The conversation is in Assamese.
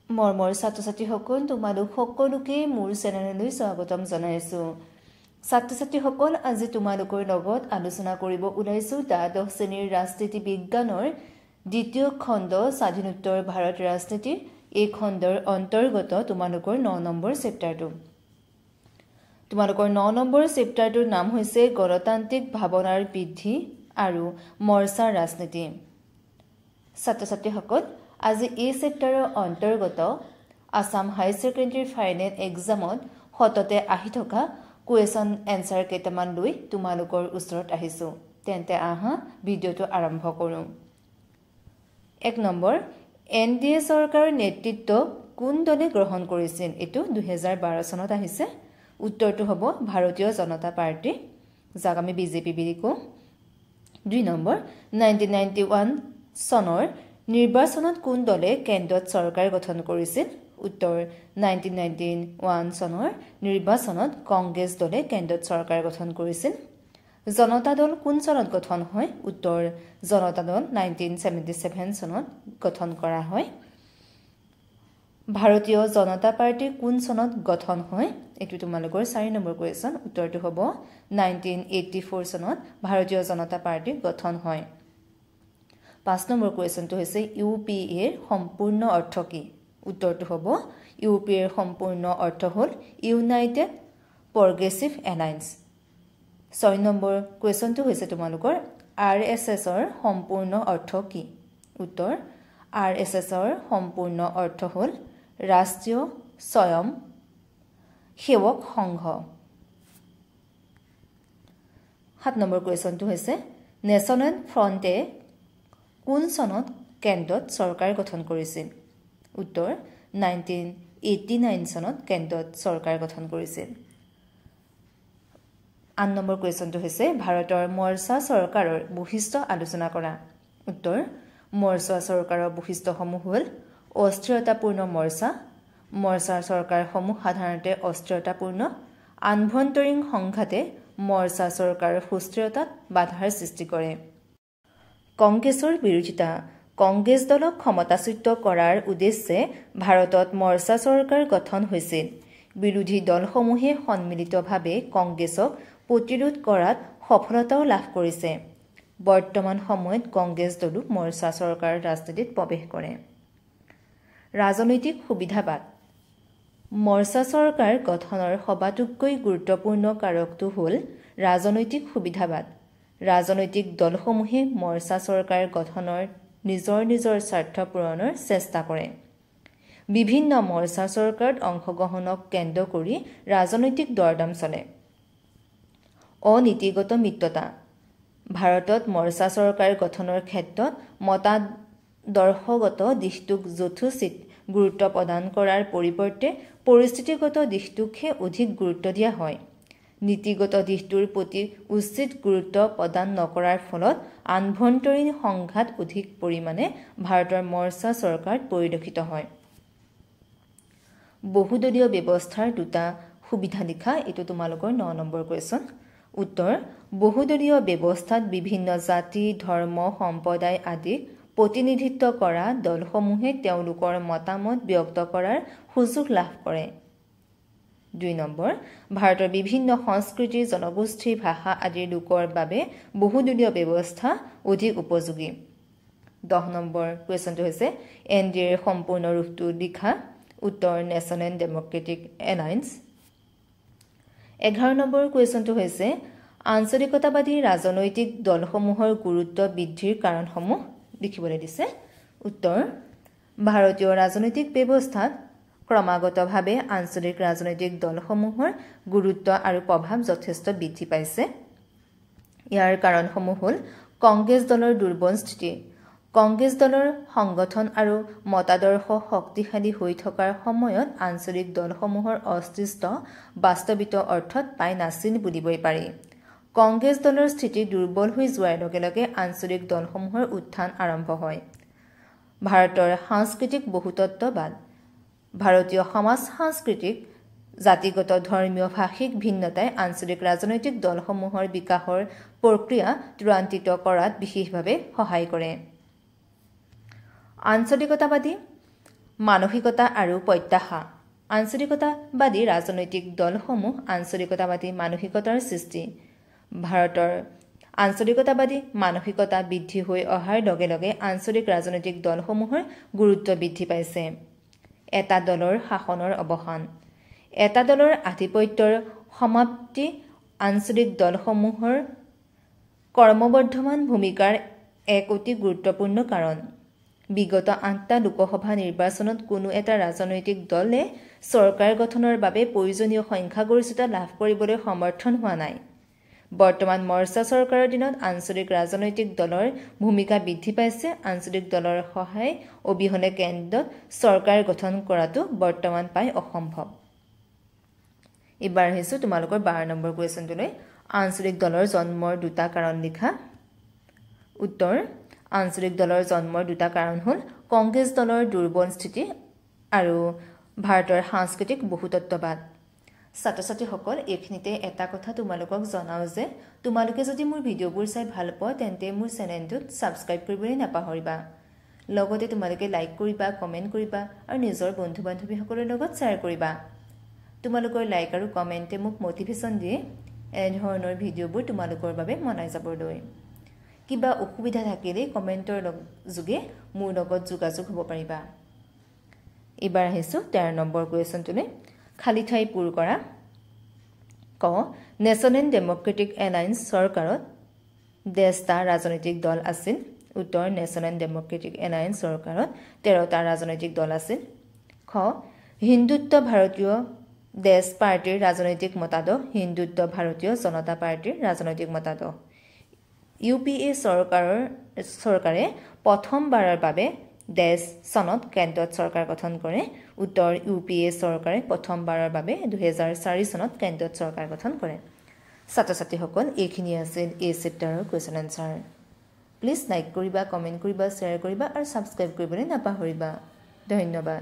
মৰমৰ ছাত্ৰ-ছাত্ৰীসকল তোমালোক সকলোকে মোৰ চেনেললৈ স্বাগতম জনাইছো। ছাত্ৰ-ছাত্ৰীসকল আজি তোমালোকৰ লগত আলোচনা কৰিব ওলাইছো দ্বাদশ শ্ৰেণীৰ ৰাজনীতি বিজ্ঞানৰ দ্বিতীয় খণ্ড স্বাধীনোত্তৰ ভাৰত ৰাজনীতি এই খণ্ডৰ অন্তৰ্গত তোমালোকৰ 9 নম্বৰ চেপ্টাৰটো। তোমালোকৰ 9 নম্বৰ চেপ্টাৰটোৰ নাম হৈছে গণতান্ত্ৰিক ভাৱনাৰ বৃদ্ধি আৰু মৰ্চাৰ ৰাজনীতি। ছাত্ৰ-ছাত্ৰীসকল আজি এই চেপ্টাৰৰ অন্তৰ্গত আসাম হাই ছেকেণ্ডাৰী ফাইনেল এক্সামত হততে আহি থকা কুৱেশ্যন এনসাৰ কেইটামান লৈ তোমালোকৰ ওচৰত আহিছো। তেন্তে আহা ভিডিঅ'টো আৰম্ভ কৰোঁ। 1 নম্বৰ NDA চৰকাৰৰ নেতৃত্ব কোন দলে গ্ৰহণ কৰিছিল? এইটো 2012 চনত আহিছে। উত্তৰটো হ'ব ভাৰতীয় জনতা পাৰ্টি, যাক আমি বিজেপি বুলি কওঁ। 2 নম্বৰ 1991 চনৰ নিৰ্বাচনত কোন দলে কেন্দ্ৰত চৰকাৰ গঠন কৰিছিল? উত্তৰ 1991 চনৰ নিৰ্বাচনত কংগ্ৰেছ দলে কেন্দ্ৰত চৰকাৰ গঠন কৰিছিল। জনতা দল কোন চনত গঠন হয়? উত্তৰ জনতা দল 1977 চনত গঠন কৰা হয়। ভাৰতীয় জনতা পাৰ্টি কোন চনত গঠন হয়? এইটো তোমালোকৰ 4 নম্বৰ কুৱেশ্যন। উত্তৰটো হ'ব 1984 চনত ভাৰতীয় জনতা পাৰ্টি গঠন হয়। 5 নম্বৰ কুৱেশ্যনটো হৈছে UPAৰ সম্পূৰ্ণ অৰ্থ কি? উত্তৰটো হ'ব UPAৰ সম্পূৰ্ণ অৰ্থ হ'ল ইউনাইটেড প্ৰগ্ৰেছিভ এলায়েন্স। 6 নম্বৰ কুৱেশ্যনটো হৈছে তোমালোকৰ RSSৰ সম্পূৰ্ণ অৰ্থ কি? উত্তৰ RSSৰ সম্পূৰ্ণ অৰ্থ হ'ল ৰাষ্ট্ৰীয় স্বয়ং সেৱক সংঘ। 7 নম্বৰ কুৱেশ্যনটো হৈছে নেশ্যনেল ফ্ৰণ্টে কোন চনত কেন্দ্ৰত চৰকাৰ গঠন কৰিছিল? উত্তৰ 1989 চনত কেন্দ্ৰত চৰকাৰ গঠন কৰিছিল। 8 নম্বৰ কুৱেশ্যনটো হৈছে ভাৰতৰ মৰ্চা চৰকাৰৰ বৈশিষ্ট্য আলোচনা কৰা। উত্তৰ মৰ্চা চৰকাৰৰ বৈশিষ্ট্যসমূহ হ'ল অস্থিৰতাপূৰ্ণ মৰ্চাৰ চৰকাৰসমূহ সাধাৰণতে অস্থিৰতাপূৰ্ণ। আভ্যন্তৰীণ সংঘাতে মৰ্চা চৰকাৰৰ সুস্থিৰতাত বাধাৰ সৃষ্টি কৰে। কংগ্ৰেছৰ বিৰোধিতা কংগ্ৰেছ দলক ক্ষমতাচ্যুত কৰাৰ উদ্দেশ্যে ভাৰতত মৰ্চা চৰকাৰ গঠন হৈছিল। বিৰোধী দলসমূহে সন্মিলিতভাৱে কংগ্ৰেছক প্ৰতিৰোধ কৰাত সফলতাও লাভ কৰিছে। বৰ্তমান সময়ত কংগ্ৰেছ দলো মৰ্চা চৰকাৰৰ ৰাজনীতিত প্ৰৱেশ কৰে। ৰাজনৈতিক সুবিধাবাদ মৰ্চা চৰকাৰ গঠনৰ সবাতোকৈ গুৰুত্বপূৰ্ণ কাৰকটো হ'ল ৰাজনৈতিক সুবিধাবাদ। ৰাজনৈতিক দলসমূহে মৰ্চা চৰকাৰ গঠনৰ নিজৰ স্বাৰ্থ পূৰণৰ চেষ্টা কৰে। বিভিন্ন মৰ্চা চৰকাৰত অংশগ্ৰহণক কেন্দ্ৰ কৰি ৰাজনৈতিক দৰদাম চলে। অনীতিগত মিত্ৰতা ভাৰতত মৰ্চা চৰকাৰ গঠনৰ ক্ষেত্ৰত মতাদৰ্শগত দিশটোক যথোচিত গুৰুত্ব প্ৰদান কৰাৰ পৰিৱৰ্তে পৰিস্থিতিগত দিশটোকহে অধিক গুৰুত্ব দিয়া হয়। নীতিগত দিশটোৰ প্ৰতি উচিত গুৰুত্ব প্ৰদান নকৰাৰ ফলত আভ্যন্তৰীণ সংঘাত অধিক পৰিমাণে ভাৰতৰ মৰ্চা চৰকাৰত পৰিলক্ষিত হয়। বহুদলীয় ব্যৱস্থাৰ দুটা সুবিধা লিখা। এইটো তোমালোকৰ 9 নম্বৰ কুৱেশ্যন। উত্তৰ বহুদলীয় ব্যৱস্থাত বিভিন্ন জাতি ধৰ্ম সম্প্ৰদায় আদিক প্ৰতিনিধিত্ব কৰা দলসমূহে তেওঁলোকৰ মতামত ব্যক্ত কৰাৰ সুযোগ লাভ কৰে। 2 নম্বৰ ভাৰতৰ বিভিন্ন সংস্কৃতিৰ জনগোষ্ঠীৰ ভাষা আদিৰ লোকৰ বাবে বহুদলীয় ব্যৱস্থা অধিক উপযোগী। 10 নম্বৰ কুৱেশ্যনটো হৈছে NDAৰ সম্পূৰ্ণ ৰূপটো লিখা। উত্তৰ নেশ্যনেল ডেমক্ৰেটিক এলায়েন্স। 11 নম্বৰ কুৱেশ্যনটো হৈছে আঞ্চলিকতাবাদী ৰাজনৈতিক দলসমূহৰ গুৰুত্ব বৃদ্ধিৰ কাৰণসমূহ লিখিবলৈ দিছে। উত্তৰ ভাৰতীয় ৰাজনৈতিক ব্যৱস্থাত ক্ৰমাগতভাৱে আঞ্চলিক ৰাজনৈতিক দলসমূহৰ গুৰুত্ব আৰু প্ৰভাৱ যথেষ্ট বৃদ্ধি পাইছে। ইয়াৰ কাৰণসমূহ হ'ল কংগ্ৰেছ দলৰ দুৰ্বল স্থিতি। কংগ্ৰেছ দলৰ সংগঠন আৰু মতাদৰ্শ শক্তিশালী হৈ থকাৰ সময়ত আঞ্চলিক দলসমূহৰ অস্তিত্ব বাস্তৱিত অৰ্থত পাই নাছিল বুলিবই পাৰি। কংগ্ৰেছ দলৰ স্থিতি দুৰ্বল হৈ যোৱাৰ লগে লগে আঞ্চলিক দলসমূহৰ উত্থান আৰম্ভ হয়। ভাৰতৰ সাংস্কৃতিক বহুতত্ববাদ ভাৰতীয় সমাজ সাংস্কৃতিক জাতিগত ধৰ্মীয় ভাষিক ভিন্নতাই আঞ্চলিক ৰাজনৈতিক দলসমূহৰ বিকাশৰ প্ৰক্ৰিয়া ত্বৰান্বিত কৰাত বিশেষভাৱে সহায় কৰে। আঞ্চলিকতাবাদী মানসিকতা আৰু প্ৰত্যাশা আঞ্চলিকতাবাদী ৰাজনৈতিক দলসমূহ আঞ্চলিকতাবাদী মানসিকতাৰ সৃষ্টি ভাৰতৰ আঞ্চলিকতাবাদী মানসিকতা বৃদ্ধি হৈ অহাৰ লগে লগে আঞ্চলিক ৰাজনৈতিক দলসমূহৰ গুৰুত্ব বৃদ্ধি পাইছে এটা দলৰ শাসনৰ অৱসান এটা দলৰ আধিপত্যৰ সমাপ্তি আঞ্চলিক দলসমূহৰ কৰ্মবৰ্ধমান ভূমিকাৰ এক অতি গুৰুত্বপূৰ্ণ কাৰণ বিগত 8টা লোকসভা নিৰ্বাচনত কোনো এটা ৰাজনৈতিক দলে চৰকাৰ গঠনৰ বাবে প্ৰয়োজনীয় সংখ্যাগৰিষ্ঠতা লাভ কৰিবলৈ সমৰ্থন হোৱা নাই বৰ্তমান মৰ্চা চৰকাৰৰ দিনত আঞ্চলিক ৰাজনৈতিক দলৰ ভূমিকা বৃদ্ধি পাইছে আঞ্চলিক দলৰ সহায় অবিহনে কেন্দ্ৰত চৰকাৰ গঠন কৰাটো বৰ্তমান প্ৰায় অসম্ভৱ এবাৰ আহিছো তোমালোকৰ 12 নম্বৰ কুৱেশ্যনটোলৈ আঞ্চলিক দলৰ জন্মৰ দুটা কাৰণ লিখা উত্তৰ আঞ্চলিক দলৰ জন্মৰ দুটা কাৰণ হ'ল কংগ্ৰেছ দলৰ দুৰ্বল স্থিতি আৰু ভাৰতৰ সাংস্কৃতিক বহুতত্ববাদ ছাত্ৰ-ছাত্ৰীসকল এইখিনিতে এটা কথা তোমালোকক জনাও যে তোমালোকে যদি মোৰ ভিডিঅ'বোৰ চাই ভাল পোৱা তেন্তে মোৰ চেনেলটোত ছাবস্ক্ৰাইব কৰিবলৈ নাপাহৰিবা লগতে তোমালোকে লাইক কৰিবা কমেন্ট কৰিবা আৰু নিজৰ বন্ধু-বান্ধৱীসকলৰ লগত শ্বেয়াৰ কৰিবা তোমালোকৰ লাইক আৰু কমেন্টে মোক মোটিভেশ্যন দিয়ে এনে ধৰণৰ ভিডিঅ'বোৰ তোমালোকৰ বাবে মনাই যাবলৈ কিবা অসুবিধা থাকিলে কমেন্টৰ যোগে মোৰ লগত যোগাযোগ হ'ব পাৰিবা এবাৰ আহিছো 13 নম্বৰ কুৱেশ্যনটোলৈ খালি ঠাই পূৰ কৰা ক নেশ্যনেল ডেমক্ৰেটিক এলায়েন্স চৰকাৰত 10টা ৰাজনৈতিক দল আছিল উত্তৰ নেশ্যনেল ডেমক্ৰেটিক এলায়েন্স চৰকাৰত 13টা ৰাজনৈতিক দল আছিল খ হিন্দুত্ব ভাৰতীয় দেশ পাৰ্টিৰ ৰাজনৈতিক মতাদৰ্শ হিন্দুত্ব ভাৰতীয় জনতা পাৰ্টিৰ ৰাজনৈতিক মতাদৰ্শ ইউপিএ চৰকাৰে প্ৰথমবাৰৰ বাবে দেশ চনত কেন্দ্ৰত চৰকাৰ গঠন কৰে উত্তৰ ইউপিএ চৰকাৰে প্ৰথমবাৰৰ বাবে 2004 চনত কেন্দ্ৰত চৰকাৰ গঠন কৰে ছাত্ৰ-ছাত্ৰীসকল এইখিনি আছিল এই চেপ্টাৰৰ কুৱেশ্যন আনসাৰ প্লিজ লাইক কৰিবা কমেন্ট কৰিবা শ্বেয়াৰ কৰিবা আৰু ছাবস্ক্ৰাইব কৰিবলৈ নাপাহৰিবা ধন্যবাদ